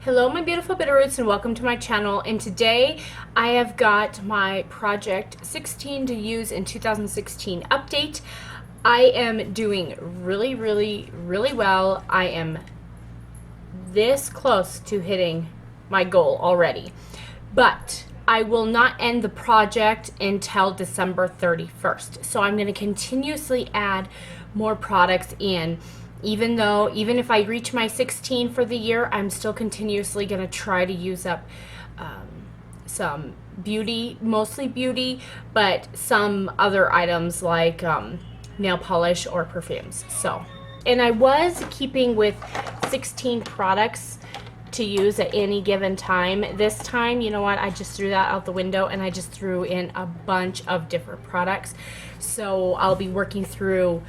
Hello my beautiful Bitterroots and welcome to my channel, and today I have got my Project 16 to use in 2016 update. I am doing really well. I am this close to hitting my goal already, but I will not end the project until December 31st. So I'm going to continuously add more products in. Even if I reach my 16 for the year, I'm still continuously going to try to use up some beauty, mostly beauty, but some other items like nail polish or perfumes. So, and I was keeping with 16 products to use at any given time. This time, you know what, I just threw that out the window and I just threw in a bunch of different products. So I'll be working through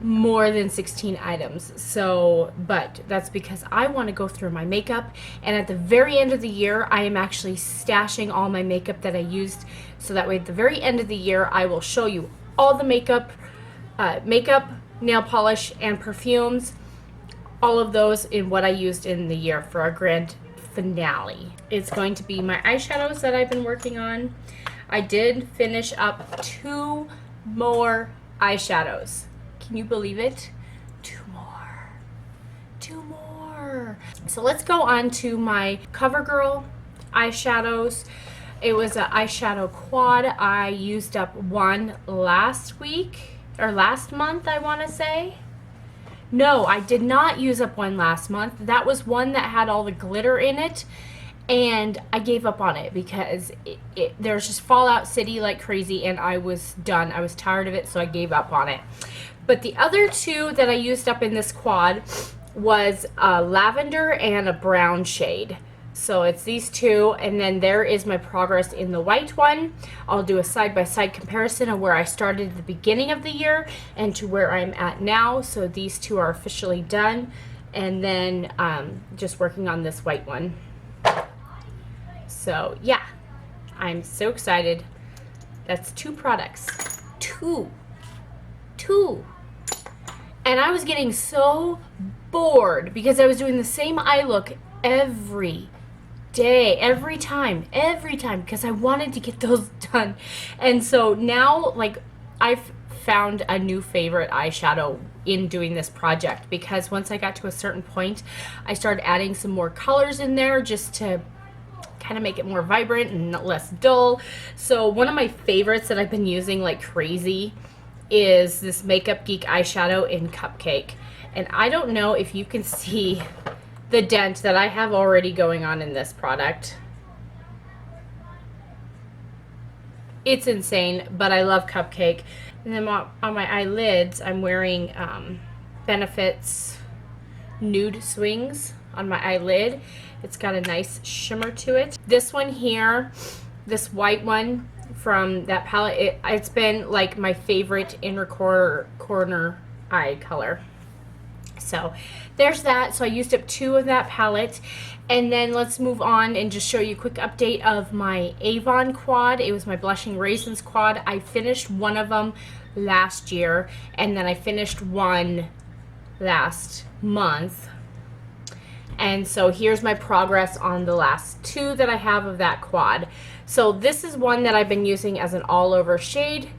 more than 16 items. So, but that's because I want to go through my makeup, and at the very end of the year I am actually stashing all my makeup that I used, so that way at the very end of the year I will show you all the makeup, nail polish, and perfumes, all of those in what I used in the year for our grand finale. It's going to be my eyeshadows that I've been working on. I did finish up 2 more eyeshadows. Can you believe it? 2 more. 2 more. So let's go on to my CoverGirl eyeshadows. It was an eyeshadow quad. I used up one last week, or last month, I want to say. No, I did not use up one last month. That was one that had all the glitter in it, and I gave up on it because there's just Fallout City like crazy, and I was done. I was tired of it, so I gave up on it. But the other 2 that I used up in this quad was a lavender and a brown shade. So it's these 2, and then there is my progress in the white one. I'll do a side-by-side comparison of where I started at the beginning of the year and to where I'm at now. So these 2 are officially done, and then just working on this white one. So yeah, I'm so excited. That's 2 products. 2. And I was getting so bored because I was doing the same eye look every day, every time, because I wanted to get those done. And so now, like, I've found a new favorite eyeshadow in doing this project, because once I got to a certain point, I started adding some more colors in there just to kind of make it more vibrant and less dull. So one of my favorites that I've been using like crazy is this Makeup Geek eyeshadow in Cupcake. And I don't know if you can see the dent that I have already going on in this product. It's insane, but I love Cupcake. And then on my eyelids, I'm wearing Benefits Nude Swings on my eyelid. It's got a nice shimmer to it. This one here, this white one from that palette, it's been like my favorite inner corner eye color. So there's that. So I used up 2 of that palette, and then let's move on and just show you a quick update of my Avon quad. It was my Blushing Raisins quad. I finished one of them last year, and then I finished one last month. And so here's my progress on the last 2 that I have of that quad. So this is one that I've been using as an all over shade,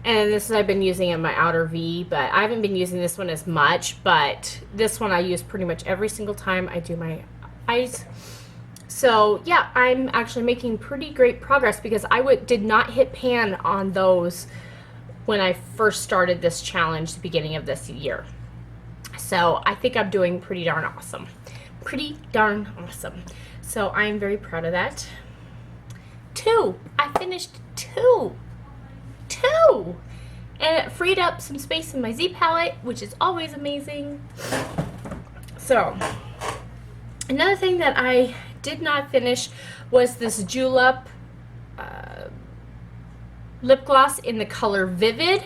and this I've been using in my outer V, but I haven't been using this one as much, but this one I use pretty much every single time I do my eyes. So yeah, I'm actually making pretty great progress because I did not hit pan on those when I first started this challenge the beginning of this year. So I think I'm doing pretty darn awesome. Pretty darn awesome. So I'm very proud of that. 2. I finished 2. And it freed up some space in my Z palette, which is always amazing. So another thing that I did not finish was this Julep lip gloss in the color Vivid.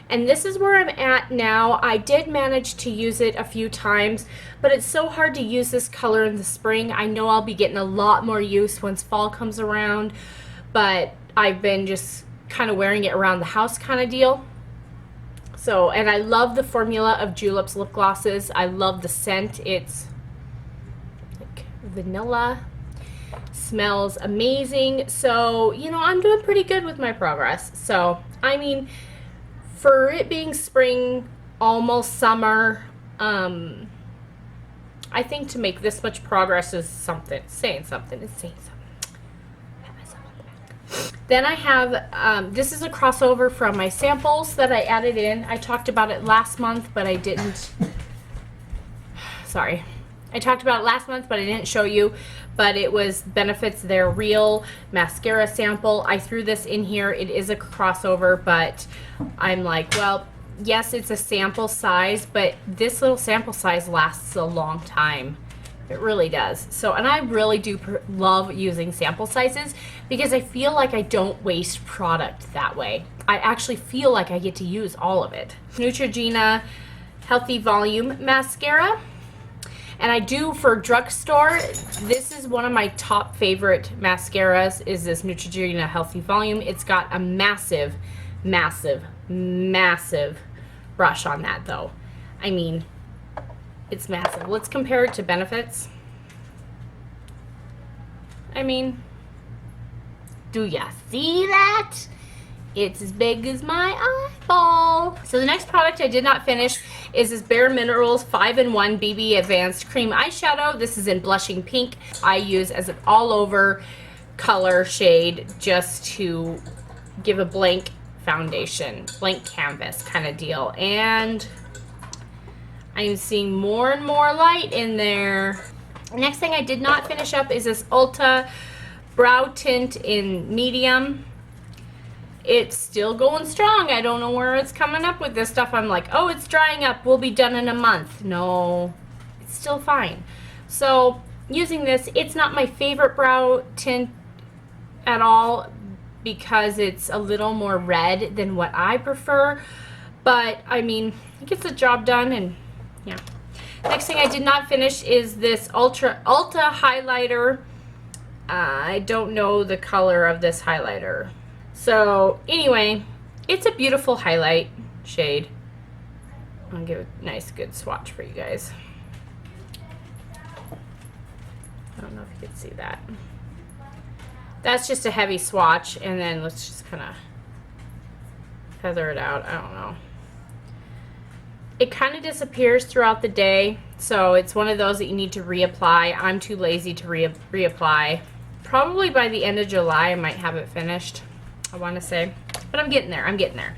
And this is where I'm at now. I did manage to use it a few times, but it's so hard to use this color in the spring. I know I'll be getting a lot more use once fall comes around, but I've been just kind of wearing it around the house kind of deal. So, and I love the formula of Julep's lip glosses. I love the scent. It's like vanilla. Smells amazing. So, you know, I'm doing pretty good with my progress. So, I mean, for it being spring, almost summer, I think to make this much progress is something, saying something, it's saying something. Then I have, this is a crossover from my samples that I added in. I talked about it last month, but I didn't, sorry. I talked about it last month, but I didn't show you, but it was Benefit's Their Real mascara sample. I threw this in here. It is a crossover, but I'm like, well, yes, it's a sample size, but this little sample size lasts a long time. It really does. So, and I really do love using sample sizes because I feel like I don't waste product that way. I actually feel like I get to use all of it. Neutrogena Healthy Volume Mascara. And I do for drugstore, this is one of my top favorite mascaras, is this Neutrogena Healthy Volume. It's got a massive, massive, massive brush on that though. I mean, it's massive. Let's compare it to Benefits. I mean, do ya see that? It's as big as my eyeball. So the next product I did not finish is this Bare Minerals 5-in-1 BB Advanced Cream Eyeshadow. This is in Blushing Pink. I use as an all-over color shade just to give a blank foundation, blank canvas kind of deal. And I'm seeing more and more light in there. Next thing I did not finish up is this Ulta Brow Tint in Medium. It's still going strong. I don't know where it's coming up with this stuff. I'm like, oh, it's drying up. We'll be done in a month. No, it's still fine. So using this, it's not my favorite brow tint at all because it's a little more red than what I prefer. But I mean, it gets the job done, and yeah. Next thing I did not finish is this Ulta highlighter. I don't know the color of this highlighter. So anyway, it's a beautiful highlight shade. I'll give a nice good swatch for you guys. I don't know if you can see that. That's just a heavy swatch, and then let's just kind of feather it out. I don't know. It kind of disappears throughout the day, so it's one of those that you need to reapply. I'm too lazy to reapply. Probably by the end of July I might have it finished, I want to say, but I'm getting there. I'm getting there.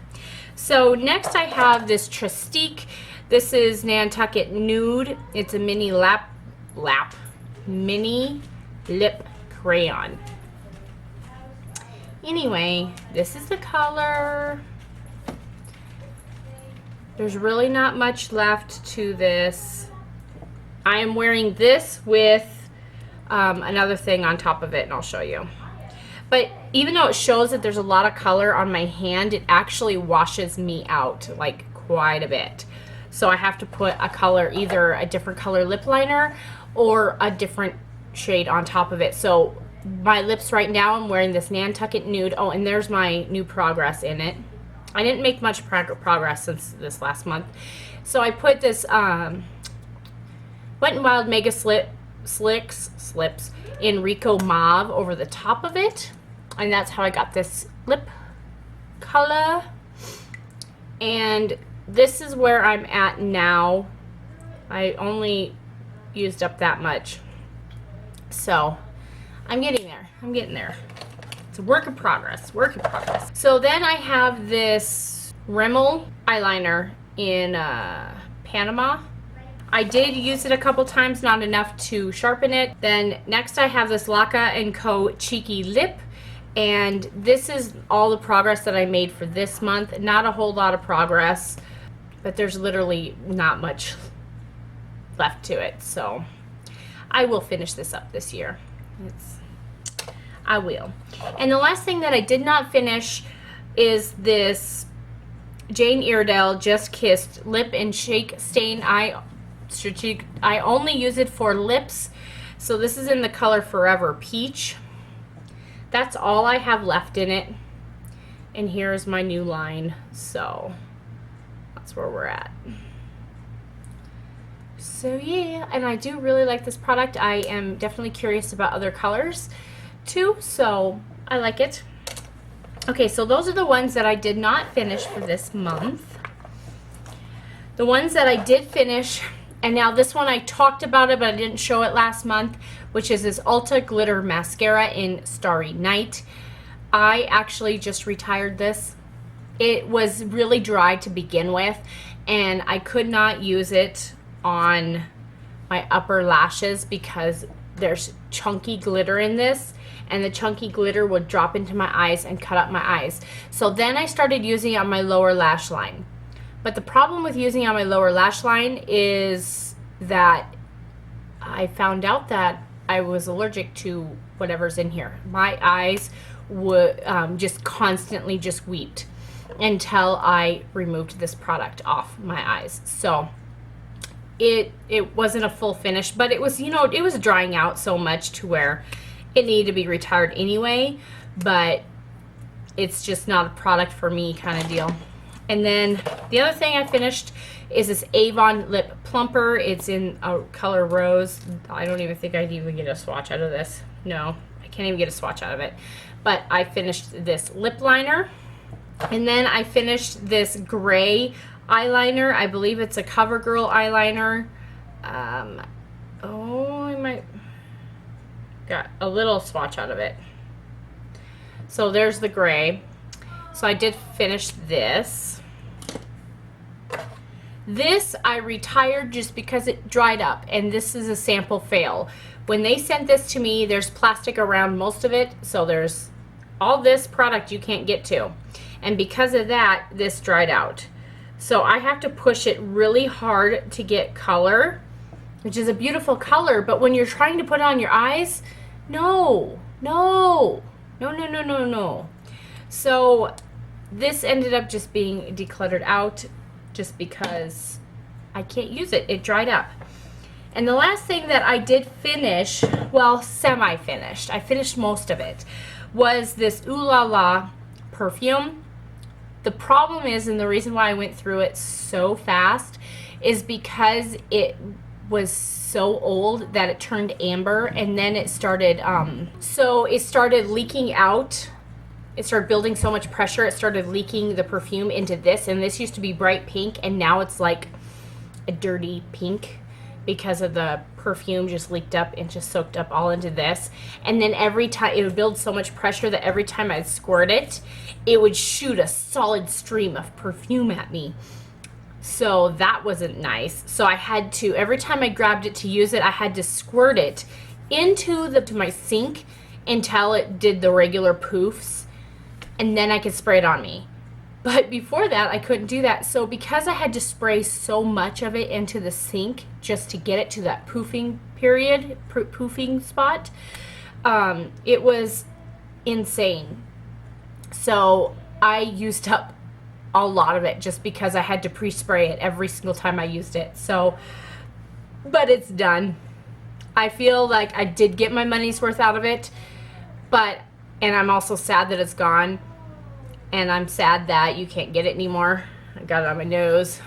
So next I have this Trestique. This is Nantucket Nude. It's a mini mini lip crayon. Anyway, this is the color. There's really not much left to this. I am wearing this with another thing on top of it, and I'll show you. But even though it shows that there's a lot of color on my hand, it actually washes me out like quite a bit. So I have to put a color, either a different color lip liner or a different shade on top of it. So my lips right now, I'm wearing this Nantucket Nude. Oh, and there's my new Progress in it. I didn't make much progress since this last month. So I put this Wet n Wild Mega Slips in Rico Mauve over the top of it. And that's how I got this lip color. And this is where I'm at now. I only used up that much. So I'm getting there. I'm getting there. It's a work in progress. Work in progress. So then I have this Rimmel eyeliner in Panama. I did use it a couple times, not enough to sharpen it. Then next I have this Laka & Co. Cheeky Lip. And this is all the progress that I made for this month. Not a whole lot of progress, but there's literally not much left to it. So I will finish this up this year. I will. And the last thing that I did not finish is this Jane Iredale Just Kissed Lip and Shake Stain Eye. I only use it for lips. So this is in the color Forever Peach. That's all I have left in it. And here's my new line. So that's where we're at. So yeah, and I do really like this product. I am definitely curious about other colors too, so I like it. Okay, so those are the ones that I did not finish for this month. The ones that I did finish, and now this one I talked about it, but I didn't show it last month, which is this Ulta Glitter Mascara in Starry Night. I actually just retired this. It was really dry to begin with, and I could not use it on my upper lashes because there's chunky glitter in this, and the chunky glitter would drop into my eyes and cut up my eyes. So then I started using it on my lower lash line. But the problem with using it on my lower lash line is that I found out that I was allergic to whatever's in here. My eyes would just constantly just weeped until I removed this product off my eyes. So it wasn't a full finish, but it was, you know, it was drying out so much to where it needed to be retired anyway, but it's just not a product for me kind of deal. And then the other thing I finished is this Avon Lip Plumper. It's in a color rose. I don't even think I'd even get a swatch out of this. No, I can't even get a swatch out of it. But I finished this lip liner. And then I finished this gray eyeliner. I believe it's a CoverGirl eyeliner. I might got a little swatch out of it. So there's the gray. So I did finish this. This I retired just because it dried up, and this is a sample fail. When they sent this to me, there's plastic around most of it, so there's all this product you can't get to. And because of that, this dried out. So I have to push it really hard to get color, which is a beautiful color, but when you're trying to put it on your eyes, no. So this ended up just being decluttered out just because I can't use it. It dried up. And the last thing that I did finish, well, semi-finished, I finished most of it, was this Ooh La La perfume. The problem is, and the reason why I went through it so fast, is because it was so old that it turned amber, and then it started, so it started leaking out. It started building so much pressure, it started leaking the perfume into this, and this used to be bright pink, and now it's like a dirty pink because of the perfume just leaked up and just soaked up all into this. And then every time, it would build so much pressure that every time I'd squirt it, it would shoot a solid stream of perfume at me. So that wasn't nice. So I had to, every time I grabbed it to use it, I had to squirt it into my sink until it did the regular poofs, and then I could spray it on me. But before that, I couldn't do that. So because I had to spray so much of it into the sink just to get it to that poofing period, poofing spot, it was insane. So I used up a lot of it just because I had to pre-spray it every single time I used it. So, but it's done. I feel like I did get my money's worth out of it, and I'm also sad that it's gone. And I'm sad that you can't get it anymore. I got it on my nose.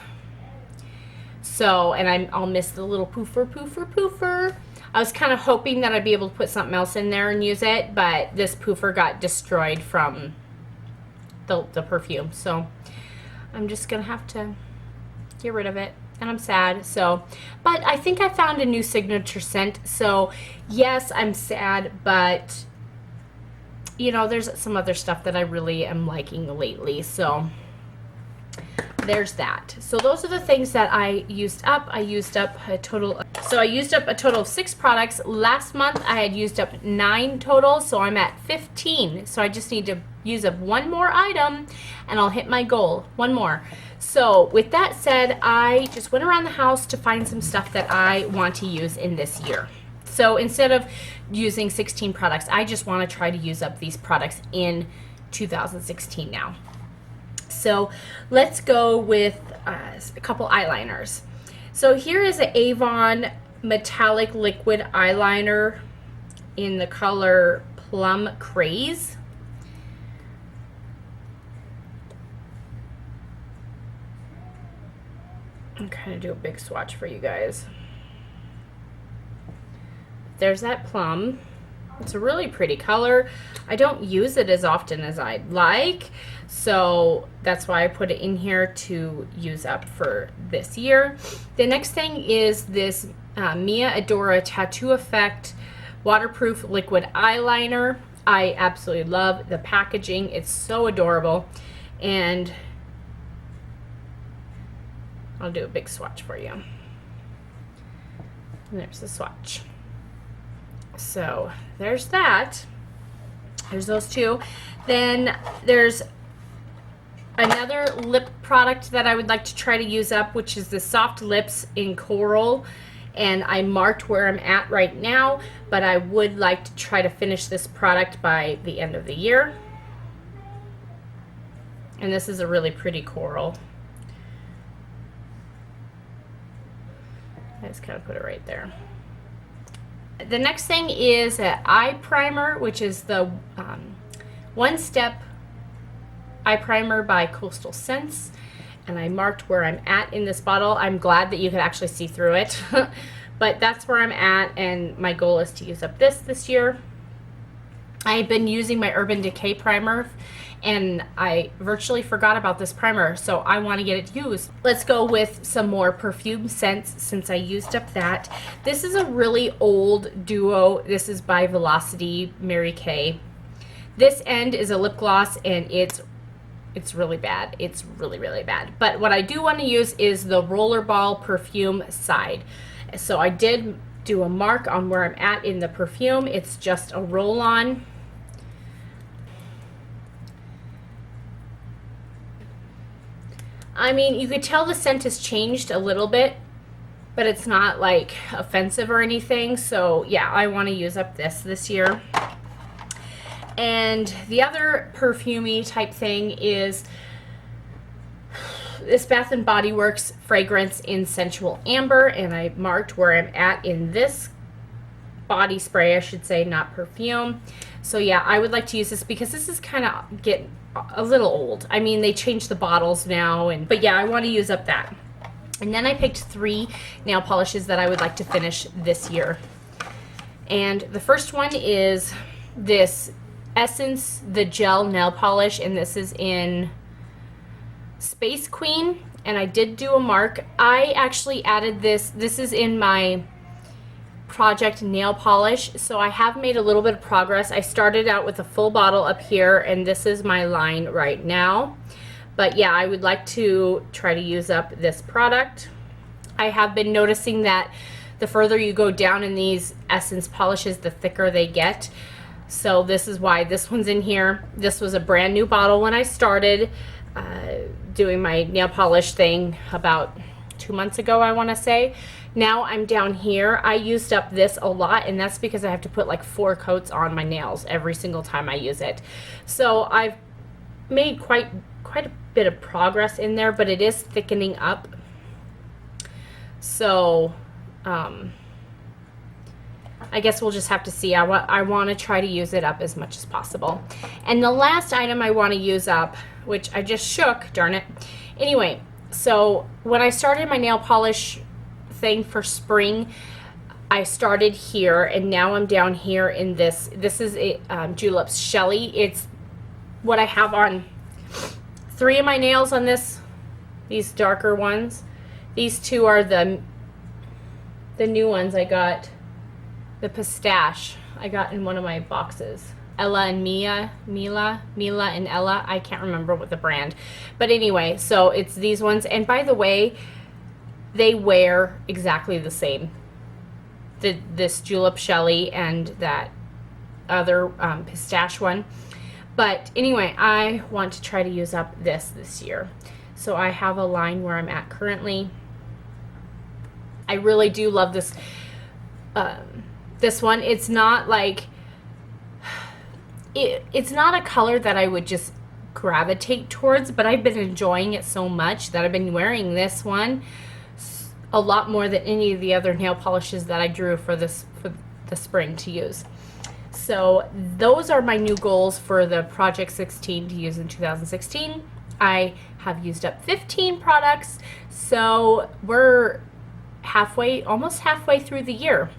So, and I'll miss the little poofer. I was kind of hoping that I'd be able to put something else in there and use it, but this poofer got destroyed from the perfume. So I'm just gonna have to get rid of it. And I'm sad. So, but I think I found a new signature scent. So yes, I'm sad, but you know, there's some other stuff that I really am liking lately. So there's that. So those are the things that I used up. I used up a total of 6 products. Last month I had used up 9 total, so I'm at 15. So I just need to use up one more item and I'll hit my goal. One more. So with that said, I just went around the house to find some stuff that I want to use in this year. So instead of using 16 products, I just want to try to use up these products in 2016 now. So let's go with a couple eyeliners. So here is an Avon Metallic Liquid Eyeliner in the color Plum Craze. I'm going to do a big swatch for you guys. there's that plum. It's a really pretty color. I don't use it as often as I'd like, so that's why I put it in here to use up for this year. The next thing is this Mia Adora Tattoo Effect Waterproof Liquid Eyeliner. I absolutely love the packaging. It's so adorable. And I'll do a big swatch for you. And there's the swatch. So there's that. There's those two. Then there's another lip product that I would like to try to use up, which is the Soft Lips in Coral. And I marked where I'm at right now, but I would like to try to finish this product by the end of the year. And this is a really pretty coral. I just kind of put it right there. The next thing is an eye primer, which is the One Step Eye Primer by Coastal Scents. And I marked where I'm at in this bottle. I'm glad that you could actually see through it. But that's where I'm at, and my goal is to use up this year. I've been using my Urban Decay primer, and I virtually forgot about this primer, so I want to get it used. Let's go with some more perfume scents since I used up that. This is a really old duo. This is by Velocity Mary Kay. This end is a lip gloss, and it's really bad. It's really, really bad. But what I do want to use is the Rollerball Perfume Side. So I did do a mark on where I'm at in the perfume. It's just a roll-on. I mean, you could tell the scent has changed a little bit, but it's not like offensive or anything. So yeah, I want to use up this year. And the other perfumey type thing is this Bath & Body Works fragrance in Sensual Amber, and I marked where I'm at in this body spray, I should say, not perfume. So yeah, I would like to use this because this is kind of getting a little old. I mean, they changed the bottles now, but yeah, I want to use up that. And then I picked 3 nail polishes that I would like to finish this year. And the first one is this Essence the Gel Nail Polish, and this is in Space Queen, and I did do a mark. I actually added this is in my project nail polish, so I have made a little bit of progress. I started out with a full bottle up here, and this is my line right now. But yeah, I would like to try to use up this product. I have been noticing that the further you go down in these Essence polishes, the thicker they get. So this is why this one's in here. This was a brand new bottle when I started doing my nail polish thing about 2 months ago, I want to say. Now I'm down here. I used up this a lot, and that's because I have to put like 4 coats on my nails every single time I use it. So I've made quite a bit of progress in there, but it is thickening up. So I guess we'll just have to see. I want to try to use it up as much as possible. And the last item I want to use up, which I just shook, darn it. Anyway, so when I started my nail polish thing for spring, I started here, and now I'm down here in this. This is a Juleps Shelly. It's what I have on 3 of my nails on these darker ones. These 2 are the new ones I got. The Pistache I got in one of my boxes. Ella and Mila and Ella. I can't remember what the brand. But anyway, so it's these ones. And by the way, they wear exactly the same. This Julep Shelly and that other Pistache one. But anyway, I want to try to use up this year. So I have a line where I'm at currently. I really do love this this one. It's not like it's not a color that I would just gravitate towards, but I've been enjoying it so much that I've been wearing this one a lot more than any of the other nail polishes that I drew for the spring to use. So those are my new goals for the Project 16 to use in 2016. I have used up 15 products, so we're almost halfway through the year.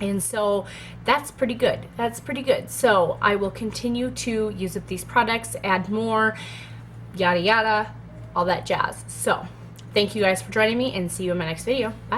And so that's pretty good. That's pretty good. So I will continue to use up these products, add more, yada yada, all that jazz. So thank you guys for joining me, and see you in my next video. Bye.